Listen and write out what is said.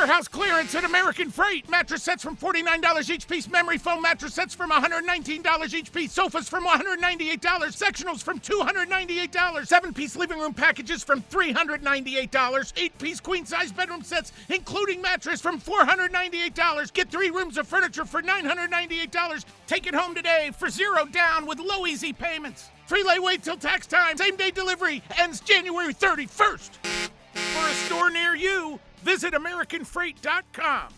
Warehouse clearance at American Freight. Mattress sets from $49 each piece. Memory foam mattress sets from $119 each piece. Sofas from $198. Sectionals from $298. 7-piece living room packages from $398. 8-piece queen-size bedroom sets, including mattress, from $498. Get 3 rooms of furniture for $998. Take it home today for 0 down with low easy payments. Free layaway till tax time. Same-day delivery ends January 31st. For a store near you, visit AmericanFreight.com.